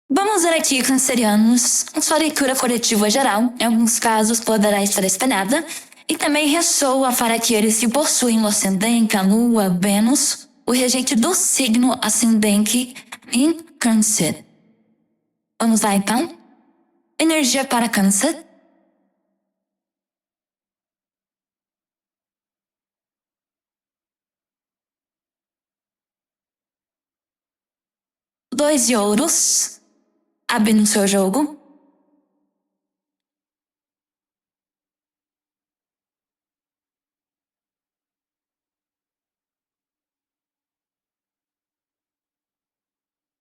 Vamos ver aqui, cancerianos. Sua leitura coletiva geral, em alguns casos, poderá estar espelhada e também ressoa para aqueles que possuem o ascendente, a lua, Vênus, o regente do signo ascendente em Câncer. Vamos lá, então? Energia para Câncer. Dois de ouros. Abre no seu jogo.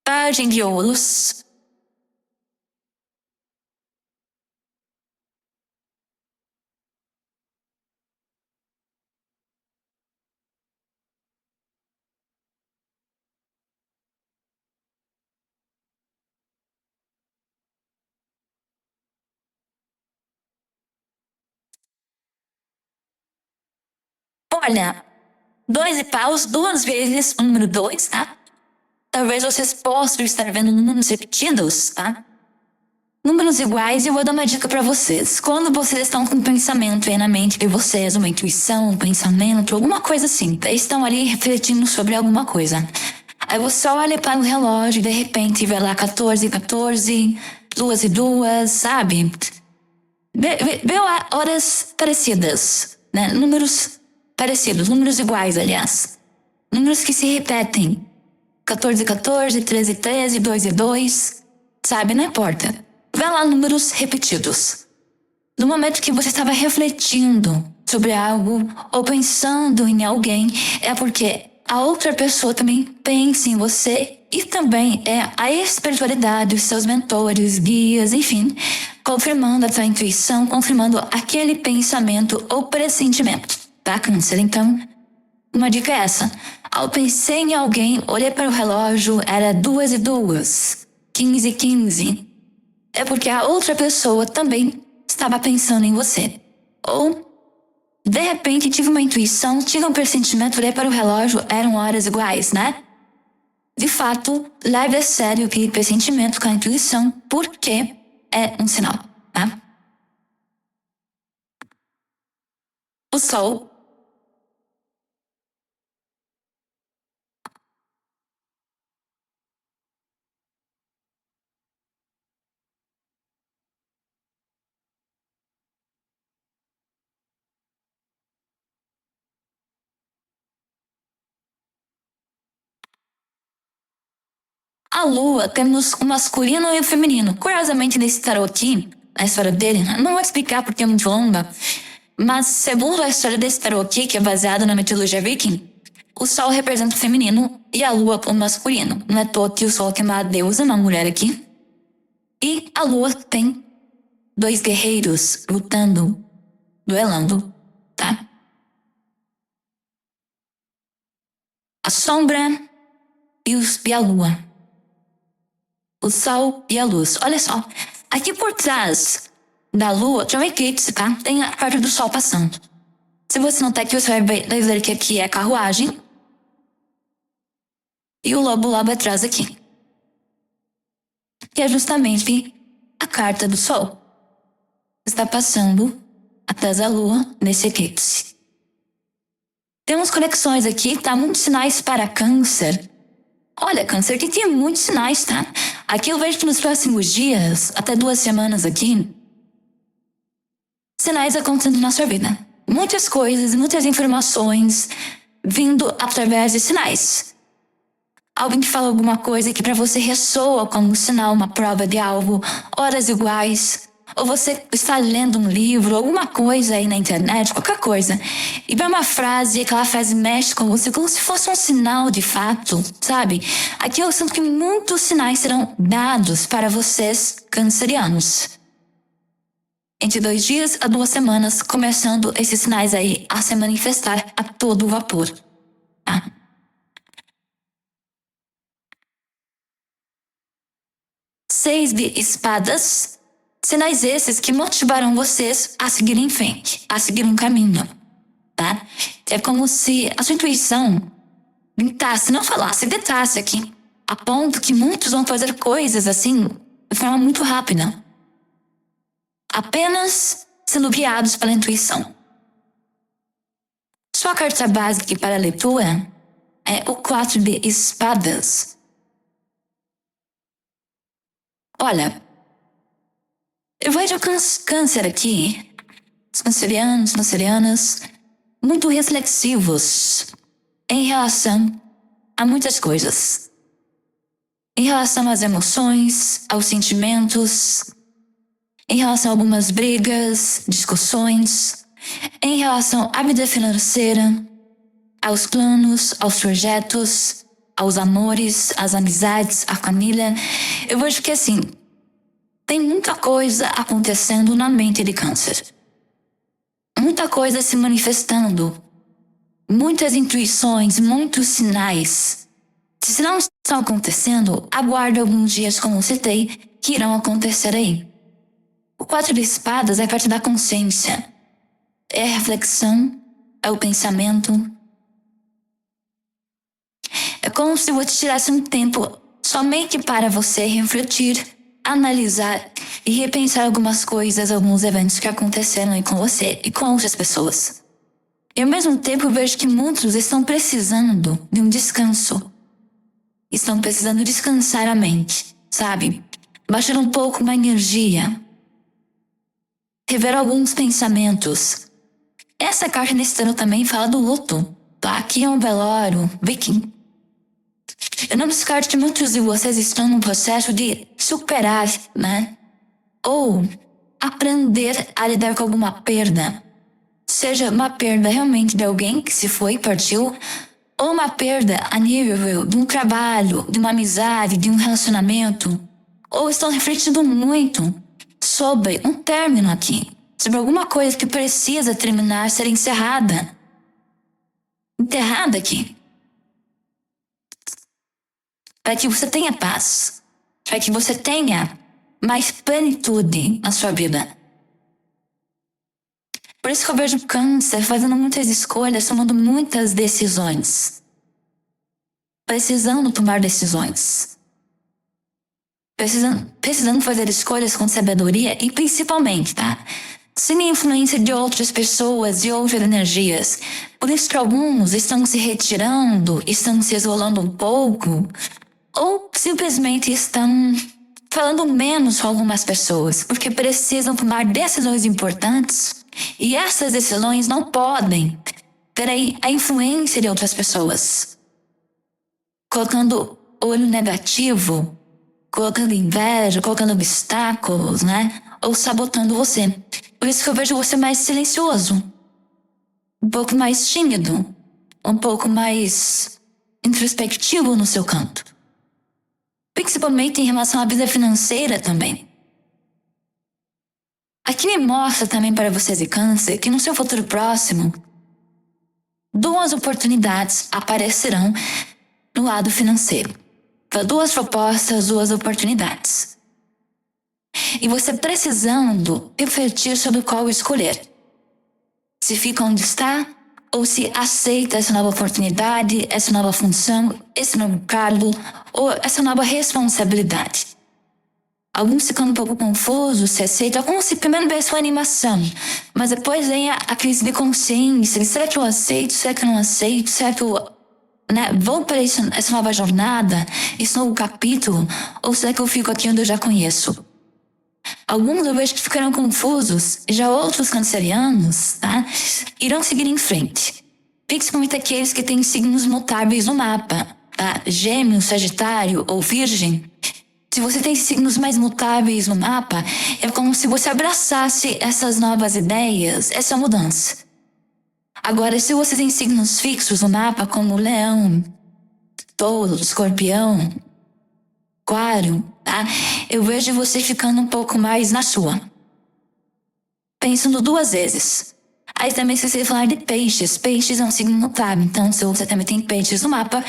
Pajem de ouros. Olha, dois de paus, duas vezes o número dois, tá? Talvez vocês possam estar vendo números repetidos, tá? Números iguais, e eu vou dar uma dica pra vocês. Quando vocês estão com um pensamento aí na mente de vocês, uma intuição, um pensamento, alguma coisa assim, tá? Estão ali refletindo sobre alguma coisa. Aí você olha para o relógio e de repente vê lá 14, 14, 2 e 2, sabe? Vê horas parecidas, né? Números parecidos, números iguais, aliás. Números que se repetem. 14, 14, 13, 13, 2 e 2, sabe? Não importa. Vê lá números repetidos. No momento que você estava refletindo sobre algo ou pensando em alguém, é porque a outra pessoa também pensa em você e também é a espiritualidade, os seus mentores, guias, enfim, confirmando a tua intuição, confirmando aquele pensamento ou pressentimento, tá, Câncer? Então, uma dica é essa. Ao pensar em alguém, olhei para o relógio, era 2 e 2, 15 e 15. É porque a outra pessoa também estava pensando em você. Ou, de repente, tive uma intuição, tive um pressentimento, olhei para o relógio, eram horas iguais, né? De fato, leve a sério aquele pressentimento com a intuição, porque é um sinal, tá? O Sol. A Lua, temos o masculino e o feminino. Curiosamente, nesse tarot aqui, a história dele, não vou explicar porque é muito longa, mas segundo a história desse tarot aqui, que é baseada na mitologia viking, o Sol representa o feminino e a Lua o masculino. Não é à toa que o Sol é uma deusa, uma mulher aqui. E a Lua tem dois guerreiros lutando, duelando, tá? A sombra e a Lua. O Sol e a luz. Olha só, aqui por trás da Lua tem um eclipse, tá? Tem a parte do Sol passando. Se você não tá aqui, você vai ver que aqui é carruagem. E o lobo atrás aqui. Que é justamente a carta do Sol. Está passando atrás da Lua nesse eclipse. Temos conexões aqui, tá? Muitos sinais para Câncer. Olha, Câncer, aqui tem muitos sinais, tá? Aqui eu vejo que nos próximos dias, até 2 semanas aqui, sinais acontecendo na sua vida. Muitas coisas, muitas informações vindo através de sinais. Alguém que fala alguma coisa que para você ressoa como um sinal, uma prova de algo, horas iguais, ou você está lendo um livro, alguma coisa aí na internet, qualquer coisa, e vê uma frase e aquela frase mexe com você como se fosse um sinal de fato, sabe? Aqui eu sinto que muitos sinais serão dados para vocês, cancerianos. Entre 2 dias a 2 semanas, começando esses sinais aí a se manifestar a todo vapor, tá? Seis de espadas, sinais esses que motivarão vocês a seguir em frente, a seguir um caminho, tá? É como se a sua intuição gritasse, não falasse, gritasse aqui. a ponto que muitos vão fazer coisas assim de forma muito rápida, apenas sendo guiados pela intuição. Sua carta básica para a leitura é o 4 de espadas. Olha, eu vejo câncer aqui, os cancerianos, cancerianas, muito reflexivos em relação a muitas coisas. Em relação às emoções, aos sentimentos, em relação a algumas brigas, discussões, em relação à vida financeira, aos planos, aos projetos, aos amores, às amizades, à família. Eu vejo que assim, tem muita coisa acontecendo na mente de câncer. Muita coisa se manifestando. Muitas intuições, muitos sinais. Se não estão acontecendo, aguarde alguns dias, como citei, que irão acontecer aí. O 4 de espadas é parte da consciência. É a reflexão, é o pensamento. É como se você tirasse um tempo somente para você refletir, analisar e repensar algumas coisas, alguns eventos que aconteceram aí com você e com outras pessoas. E ao mesmo tempo eu vejo que muitos estão precisando de um descanso. Estão precisando descansar a mente, sabe? Baixar um pouco uma energia. Rever alguns pensamentos. Essa carta nesse tarot também fala do luto. Tá? Aqui é um velório, viking. Eu não descarto que muitos de vocês estão num processo de superar, né? Ou aprender a lidar com alguma perda. Seja uma perda realmente de alguém que se foi, partiu, ou uma perda a nível de um trabalho, de uma amizade, de um relacionamento. Ou estão refletindo muito sobre um término aqui, sobre alguma coisa que precisa terminar, ser encerrada. Enterrada aqui. Para que você tenha paz, para que você tenha mais plenitude na sua vida. Por isso que eu vejo câncer fazendo muitas escolhas, tomando muitas decisões. Precisando tomar decisões. Precisando fazer escolhas com sabedoria e principalmente, tá? Sem a influência de outras pessoas e outras energias. Por isso que alguns estão se retirando, estão se isolando um pouco, ou simplesmente estão falando menos com algumas pessoas, porque precisam tomar decisões importantes e essas decisões não podem ter a influência de outras pessoas. Colocando olho negativo, colocando inveja, colocando obstáculos, né? Ou sabotando você. Por isso que eu vejo você mais silencioso, um pouco mais tímido, um pouco mais introspectivo no seu canto. Principalmente em relação à vida financeira também. Aqui me mostra também para vocês de câncer que no seu futuro próximo, 2 oportunidades aparecerão no lado financeiro. 2 propostas, 2 oportunidades. E você precisando refletir sobre qual escolher. Se fica onde está ou se aceita essa nova oportunidade, essa nova função, esse novo cargo ou essa nova responsabilidade. Alguns ficam um pouco confusos, se aceita, alguns se primeiro vê sua animação, mas depois vem a crise de consciência, será que eu aceito, será que eu não aceito, será que eu vou para essa nova jornada, esse novo capítulo, ou será que eu fico aqui onde eu já conheço? Alguns eu vejo que ficarão confusos, já outros cancerianos, tá? Irão seguir em frente. Principalmente aqueles que têm signos mutáveis no mapa, tá? Gêmeo, Sagitário ou Virgem. Se você tem signos mais mutáveis no mapa, é como se você abraçasse essas novas ideias, essa mudança. Agora, se você tem signos fixos no mapa, como Leão, Touro, Escorpião, Aquário, tá? Eu vejo você ficando um pouco mais na sua. Pensando 2 vezes. Aí também se você falar de peixes. Peixes é um signo mutável. Então, se você também tem peixes no mapa,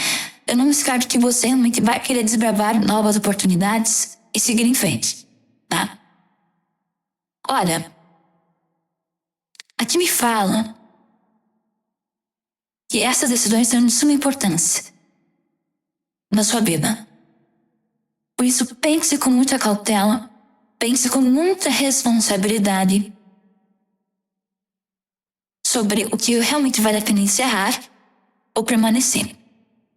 eu não descarto que você realmente vai querer desbravar novas oportunidades e seguir em frente, tá? Olha, aqui me fala que essas decisões são de suma importância na sua vida. Por isso, pense com muita cautela, pense com muita responsabilidade sobre o que realmente vale a pena encerrar ou permanecer.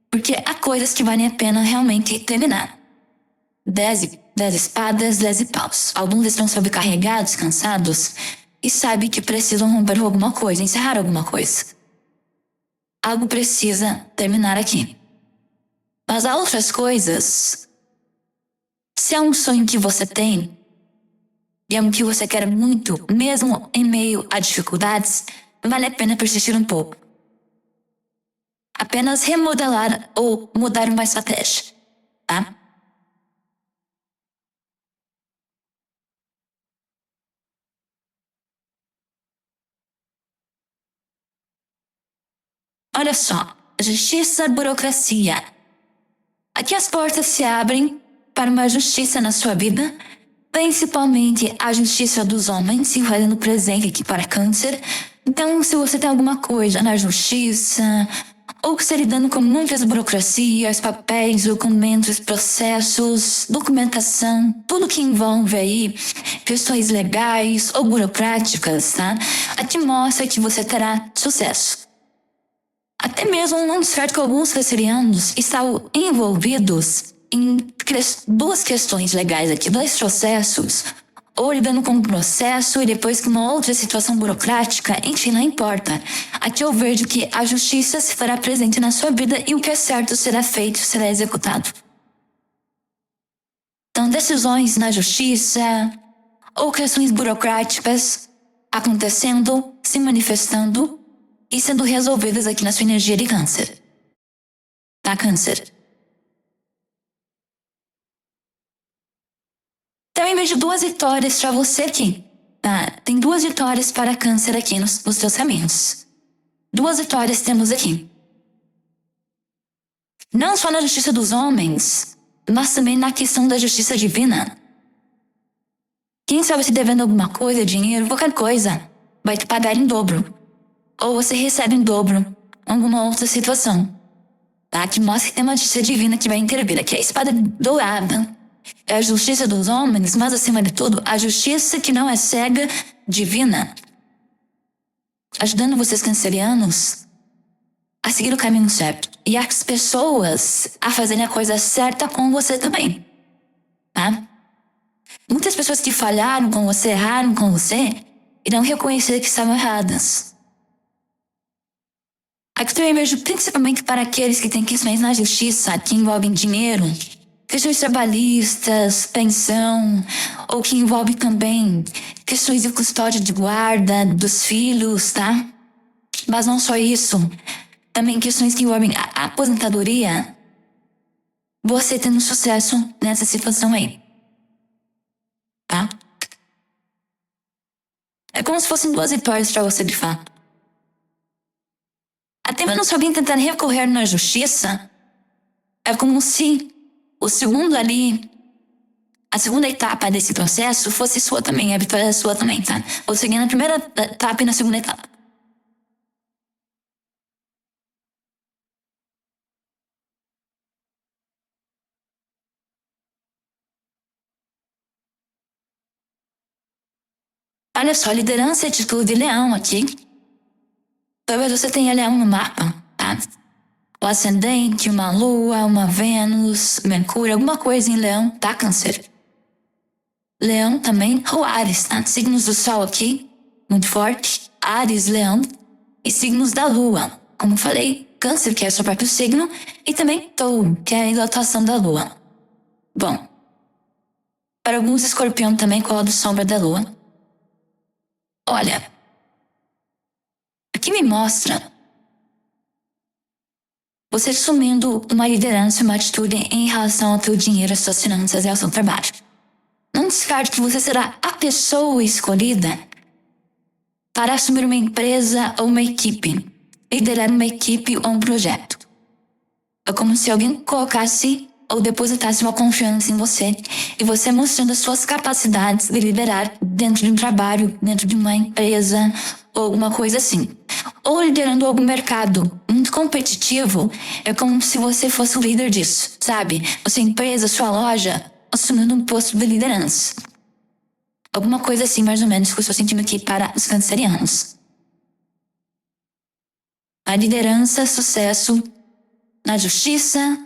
Porque há coisas que valem a pena realmente terminar. 10 espadas, 10 paus. Alguns estão sobrecarregados, cansados, e sabem que precisam romper alguma coisa, encerrar alguma coisa. Algo precisa terminar aqui. Mas há outras coisas. Se é um sonho que você tem, e é um que você quer muito, mesmo em meio a dificuldades, vale a pena persistir um pouco. Apenas remodelar ou mudar uma estratégia, tá? Olha só, justiça, burocracia. Aqui as portas se abrem para uma justiça na sua vida, principalmente a justiça dos homens, se fazendo presente aqui para Câncer. Então, se você tem alguma coisa na justiça, ou que está lidando com muitas burocracias, papéis, documentos, processos, documentação, tudo que envolve aí questões legais ou burocráticas, tá? Aqui mostra que você terá sucesso. Até mesmo não descarto que alguns cancerianos estavam envolvidos em duas questões legais aqui, dois processos, ou lidando com um processo e depois com uma outra situação burocrática, enfim, não importa. Aqui eu vejo que a justiça se fará presente na sua vida e o que é certo será feito, será executado. Então, decisões na justiça ou questões burocráticas acontecendo, se manifestando e sendo resolvidas aqui na sua energia de Câncer. Tá, Câncer? Também vejo duas vitórias para você aqui. Tá? Tem duas vitórias para Câncer aqui nos seus caminhos. Duas vitórias temos aqui. Não só na justiça dos homens, mas também na questão da justiça divina. Quem sabe se devendo alguma coisa, dinheiro, qualquer coisa, vai te pagar em dobro. Ou você recebe em dobro alguma outra situação. Tá? Que mostra que tem uma justiça divina que vai intervir. Aqui é a espada dourada. É a justiça dos homens, mas acima de tudo, a justiça que não é cega, divina. Ajudando vocês cancerianos a seguir o caminho certo. E as pessoas a fazerem a coisa certa com você também. Tá? Muitas pessoas que falharam com você, erraram com você, irão reconhecer que estavam erradas. Aqui também vejo principalmente para aqueles que têm questões na justiça que envolvem dinheiro, questões trabalhistas, pensão, ou que envolvem também questões de custódia de guarda dos filhos, tá? Mas não só isso, também questões que envolvem a aposentadoria. Você tendo sucesso nessa situação aí, tá? É como se fossem duas vitórias para você de fato. Até mesmo se alguém tentar recorrer na justiça, é como se o segundo ali, a segunda etapa desse processo fosse sua também, a vitória é sua também, tá? Ou seja, na primeira etapa e na segunda etapa. Olha só, liderança e atitude leão aqui. Talvez você tenha leão no mapa, tá? O ascendente, uma lua, uma Vênus, Mercúrio, alguma coisa em leão, tá, Câncer? Leão também, ou Áries, tá? Signos do Sol aqui, muito forte. Áries, Leão. E signos da Lua, como falei, Câncer, que é o seu próprio signo, e também Touro, que é a exaltação da Lua. Bom, para alguns Escorpião também com a do sombra da Lua. Olha, aqui me mostra você assumindo uma liderança, uma atitude em relação ao teu dinheiro, às suas finanças e ao seu trabalho. Não descarte que você será a pessoa escolhida para assumir uma empresa ou uma equipe, liderar uma equipe ou um projeto. É como se alguém colocasse ou depositasse uma confiança em você e você mostrando as suas capacidades de liderar dentro de um trabalho, dentro de uma empresa ou alguma coisa assim. Ou liderando algum mercado muito competitivo, é como se você fosse o líder disso, sabe? A sua empresa, a sua loja assumindo um posto de liderança. Alguma coisa assim, mais ou menos, que eu estou sentindo aqui para os cancerianos. A liderança, sucesso na justiça,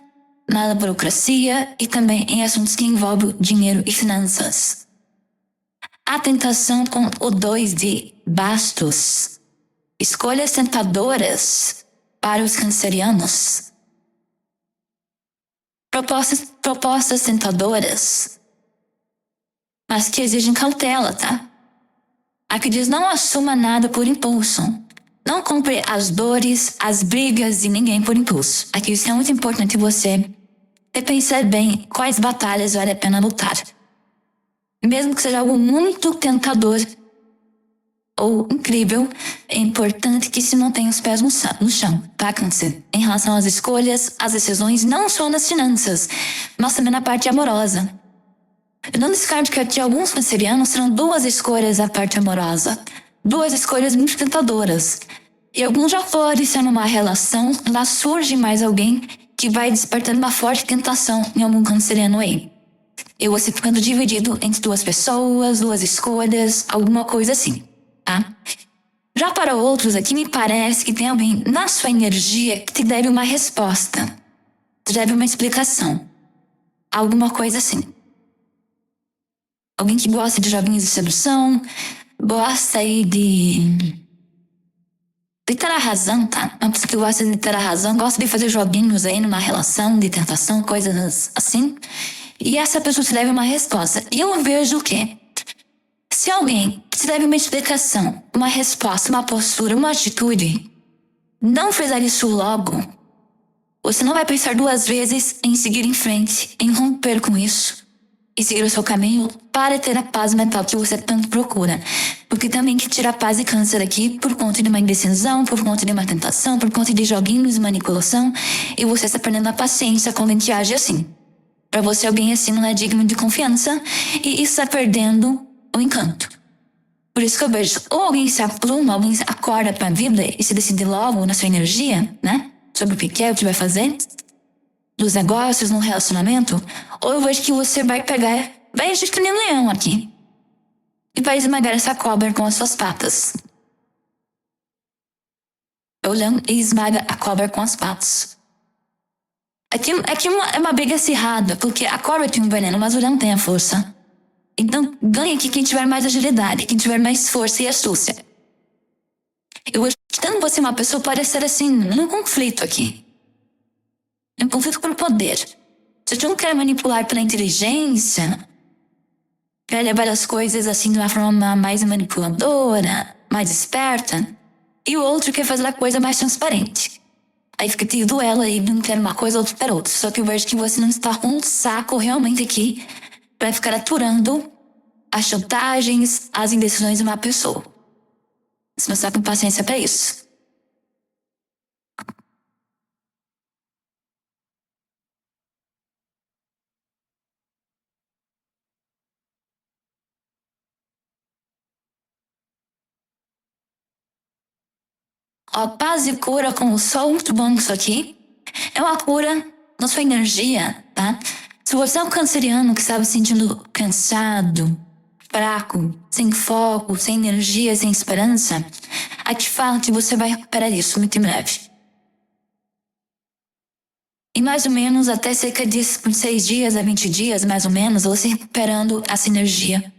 na burocracia e também em assuntos que envolvem dinheiro e finanças. A tentação com o 2 de bastos. Escolhas tentadoras para os cancerianos. Propostas tentadoras, mas que exigem cautela, tá? Aqui diz: não assuma nada por impulso. Não compre as dores, as brigas de ninguém por impulso. Aqui isso é muito importante você repensar bem quais batalhas vale a pena lutar. Mesmo que seja algo muito tentador ou incrível, é importante que se mantenha os pés no chão, tá, Câncer? Em relação às escolhas, às decisões, não só nas finanças, mas também na parte amorosa. Eu não descarto que aqui alguns cancerianos terão 2 escolhas na parte amorosa. 2 escolhas muito tentadoras. E alguns já podem ser numa relação, lá surge mais alguém que vai despertando uma forte tentação em algum canceriano aí. Eu vou ficando dividido entre 2 pessoas, 2 escolhas, alguma coisa assim, tá? Já para outros aqui, me parece que tem alguém na sua energia que te deve uma resposta, te deve uma explicação, alguma coisa assim. Alguém que gosta de joguinhos de sedução, gosta aí de ter a razão, tá? Uma pessoa que gosta de ter a razão, gosta de fazer joguinhos aí numa relação de tentação, coisas assim. E essa pessoa te deve uma resposta. E eu vejo que se alguém te deve uma explicação, uma resposta, uma postura, uma atitude, não fizer isso logo, você não vai pensar 2 vezes em seguir em frente, em romper com isso e seguir o seu caminho para ter a paz mental que você tanto procura. Porque também que tira a paz e câncer aqui por conta de uma indecisão, por conta de uma tentação, por conta de joguinhos e manipulação, e você está perdendo a paciência quando a gente age assim. Para você, alguém assim não é digno de confiança e está perdendo o encanto. Por isso que eu vejo, ou alguém se apluma, alguém acorda para a vida e se decide logo na sua energia, né? Sobre o que quer, o que vai fazer, dos negócios, no relacionamento, ou eu vejo que você vai pegar, vai agir que nem um leão aqui e vai esmagar essa cobra com as suas patas. O leão esmaga a cobra com as patas. Aqui é uma briga acirrada, porque a cobra tem um veneno, mas o leão tem a força. Então ganha aqui quem tiver mais agilidade, quem tiver mais força e astúcia. Eu acho que tanto você uma pessoa pode ser assim, num conflito aqui. Um conflito pelo poder. Se um quer manipular pela inteligência, quer levar as coisas assim de uma forma mais manipuladora, mais esperta, e o outro quer fazer a coisa mais transparente. Aí fica tendo duelo aí, um quer uma coisa, outro quer outra. Só que eu vejo que você não está com um saco realmente aqui pra ficar aturando as chantagens, as indecisões de uma pessoa. Você não está com paciência pra isso. Ó, paz e cura com o sol, muito bom isso aqui. É uma cura na sua energia, tá? Se você é um canceriano que estava se sentindo cansado, fraco, sem foco, sem energia, sem esperança, aqui fala que você vai recuperar isso muito em breve. E mais ou menos até cerca de 6 dias a 20 dias, mais ou menos, você recuperando essa energia,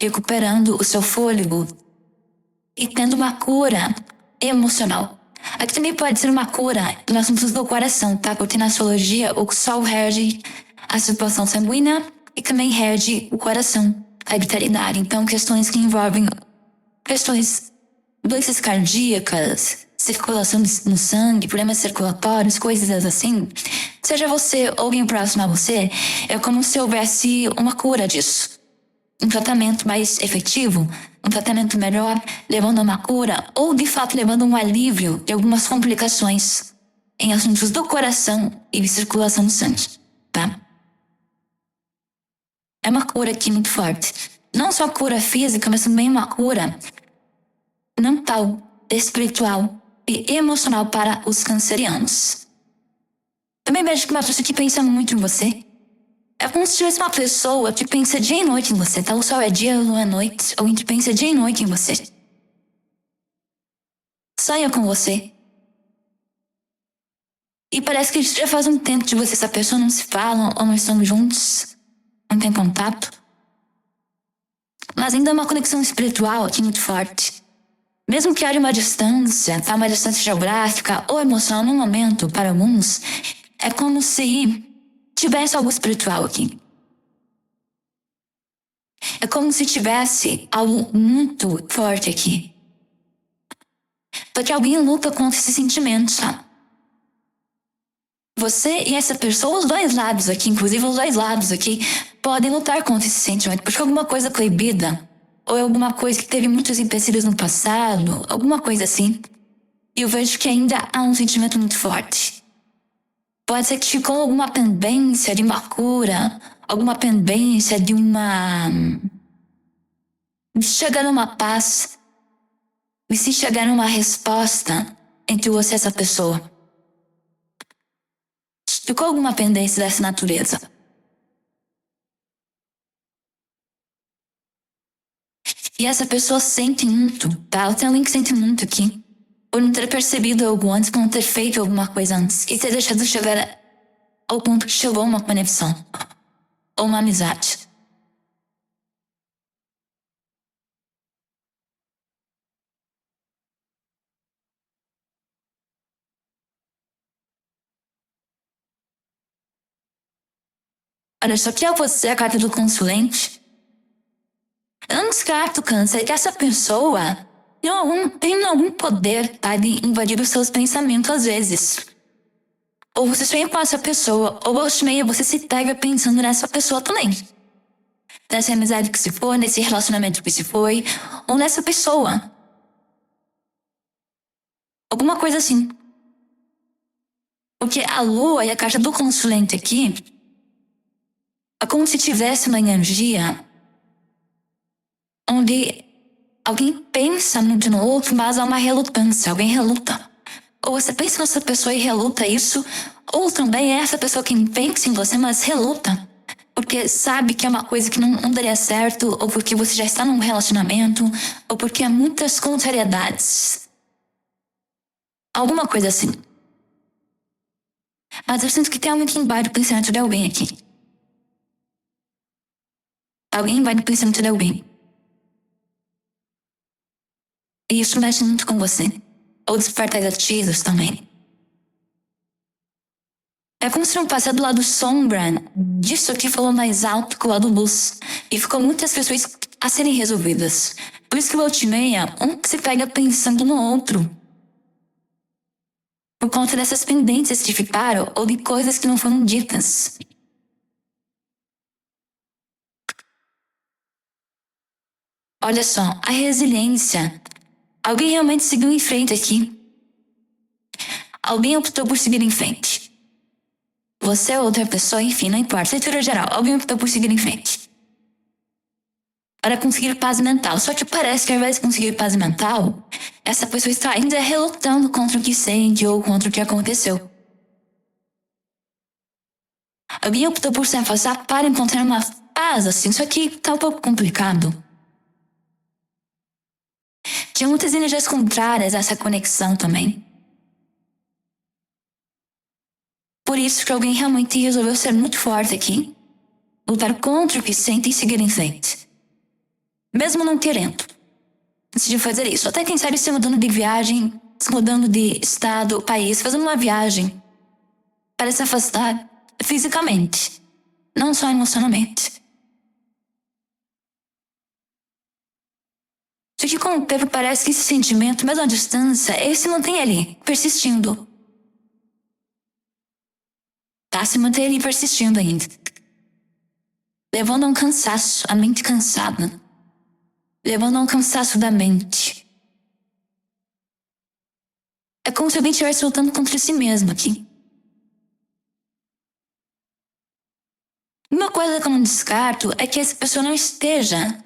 recuperando o seu fôlego e tendo uma cura emocional. Aqui também pode ser uma cura nos assuntos do coração, tá? Porque na astrologia o sol rege a circulação sanguínea e também rege o coração, a vitalidade. Então questões que envolvem questões, doenças cardíacas, circulação no sangue, problemas circulatórios, coisas assim. Seja você ou alguém próximo a você, é como se houvesse uma cura disso. Um tratamento mais efetivo, um tratamento melhor, levando a uma cura, ou de fato levando um alívio de algumas complicações em assuntos do coração e de circulação do sangue, tá? É uma cura aqui muito forte. Não só cura física, mas também uma cura mental, espiritual e emocional para os cancerianos. Também vejo que uma pessoa que pensa muito em você, É como se tivesse uma pessoa que pensa dia e noite em você, tá? O sol é dia, a lua é noite, ou que pensa dia e noite em você. Sonha com você. E parece que já faz um tempo que você e essa pessoa não se falam ou não estão juntos, não tem contato. Mas ainda é uma conexão espiritual aqui muito forte. Mesmo que haja uma distância, tá? Uma distância geográfica ou emocional no momento, para alguns, é como se tivesse algo espiritual aqui. É como se tivesse algo muito forte aqui. Porque alguém luta contra esses sentimentos, tá? Você e essa pessoa, os dois lados aqui, inclusive os dois lados aqui, podem lutar contra esse sentimento. Porque alguma coisa proibida, ou alguma coisa que teve muitos empecilhos no passado, alguma coisa assim. E eu vejo que ainda há um sentimento muito forte. Pode ser que ficou alguma pendência de uma cura, alguma pendência de uma... de chegar numa paz, de se chegar numa resposta entre você e essa pessoa. Ficou alguma pendência dessa natureza. E essa pessoa sente muito, tá? Ela tem alguém que sente muito aqui. Por não ter percebido algo antes, por não ter feito alguma coisa antes. E ter deixado chegar ao ponto que chegou uma conexão. Ou uma amizade. Olha, só que ao você a carta do consulente, eu não descarto o câncer que essa pessoa tem algum poder, tá? De invadir os seus pensamentos às vezes. Ou você sonha com essa pessoa, ou volta e meia você se pega pensando nessa pessoa também. Nessa amizade que se foi, nesse relacionamento que se foi, ou nessa pessoa. Alguma coisa assim. Porque a lua e a carta do consulente aqui é como se tivesse uma energia onde alguém pensa muito no outro, mas há uma relutância, alguém reluta. Ou você pensa nessa pessoa e reluta isso, ou também é essa pessoa que pensa em você, mas reluta. Porque sabe que é uma coisa que não daria certo, ou porque você já está num relacionamento, ou porque há muitas contrariedades. Alguma coisa assim. Mas eu sinto que tem alguém que invade o pensamento de alguém aqui. Alguém invade o pensamento de alguém. E isso mexe muito com você. Ou desperta gatilhos também. É como se não passasse do lado sombra disso aqui falou mais alto que o lado luz. E ficou muitas questões a serem resolvidas. Por isso que volta e meia, um se pega pensando no outro. Por conta dessas pendências que ficaram ou de coisas que não foram ditas. Olha só, a resiliência. Alguém realmente seguiu em frente aqui. Alguém optou por seguir em frente. Você ou outra pessoa, enfim, não importa. Leitura geral, alguém optou por seguir em frente. Para conseguir paz mental. Só que parece que ao invés de conseguir paz mental, essa pessoa está ainda relutando contra o que sente ou contra o que aconteceu. Alguém optou por se afastar para encontrar uma paz assim, só que tá um pouco complicado. Tinha muitas energias contrárias a essa conexão também. Por isso que alguém realmente resolveu ser muito forte aqui. Lutar contra o que sente e seguir em frente. Mesmo não querendo. Decidiu fazer isso. Até quem sabe se mudando de viagem, se mudando de estado, país, fazendo uma viagem. Para se afastar fisicamente. Não só emocionalmente. Só que com o tempo parece que esse sentimento, mesmo à distância, ele se mantém ali, persistindo. Tá? Se mantém ali persistindo ainda. Levando a um cansaço, a mente cansada. Levando a um cansaço da mente. É como se alguém estivesse lutando contra si mesmo aqui. Uma coisa que eu não descarto é que essa pessoa não esteja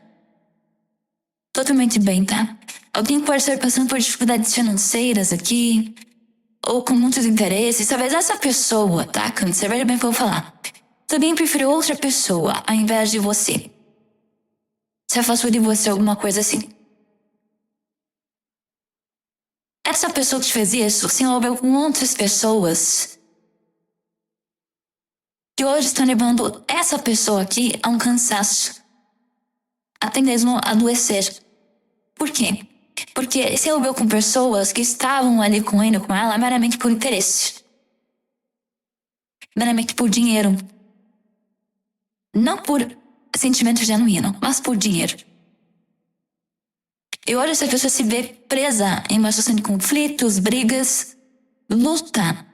totalmente bem, tá? Alguém pode estar passando por dificuldades financeiras aqui, ou com muitos interesses. Talvez essa pessoa, tá, Câncer, veja bem o que eu vou falar. Se alguém preferiu outra pessoa ao invés de você, se afastou de você alguma coisa assim. Essa pessoa que te fez isso se envolveu com outras pessoas que hoje estão levando essa pessoa aqui a um cansaço, até mesmo adoecer. Por quê? Porque se envolveu com pessoas que estavam ali com ele ou com ela meramente por interesse, meramente por dinheiro. Não por sentimento genuíno, mas por dinheiro. E hoje essa pessoa se vê presa em uma situação de conflitos, brigas, luta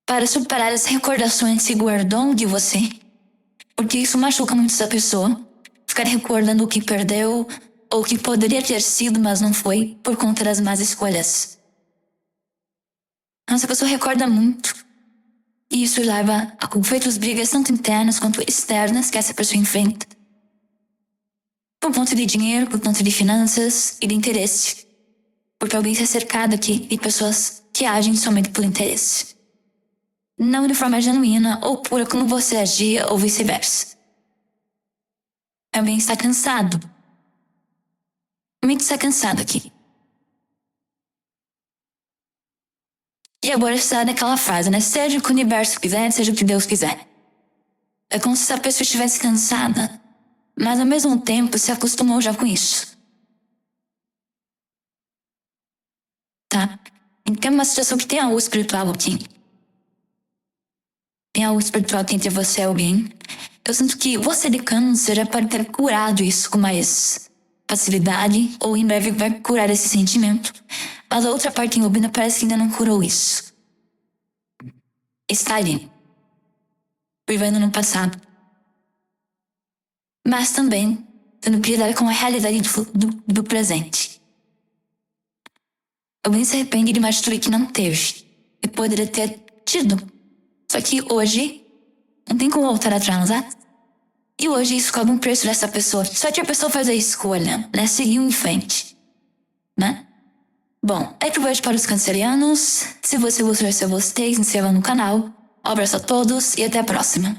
para superar as recordações que guardou de você, porque isso machuca muito essa pessoa, ficar recordando o que perdeu ou o que poderia ter sido, mas não foi, por conta das más escolhas. Essa pessoa recorda muito, e isso leva a conflitos, brigas tanto internas quanto externas que essa pessoa enfrenta, por conta de dinheiro, por conta de finanças e de interesse, porque alguém está cercado aqui de pessoas que agem somente por interesse, não de forma genuína ou pura como você agia ou vice-versa. Alguém está cansado. Alguém está cansado aqui. E agora está naquela fase, né? Seja o que o universo quiser, seja o que Deus quiser. É como se a pessoa estivesse cansada, mas ao mesmo tempo se acostumou já com isso. Tá? Então é uma situação que tem algo espiritual aqui. Tem algo espiritual aqui entre você e alguém. Eu sinto que você de câncer já pode ter curado isso com mais facilidade, ou em breve vai curar esse sentimento. Mas a outra parte envolvida parece que ainda não curou isso. Está ali, vivendo no passado. Mas também tendo que lidar com a realidade do presente. Alguém se arrepende de uma atitude que não teve e poderia ter tido. Só que hoje não tem como voltar atrás, né? E hoje isso cobra um preço dessa pessoa. Só que a pessoa faz a escolha, né? Seguir em frente, né? Bom, é que eu vejo para os cancerianos. Se você gostou, se eu gostei, se inscreva no canal. Um abraço a todos e até a próxima.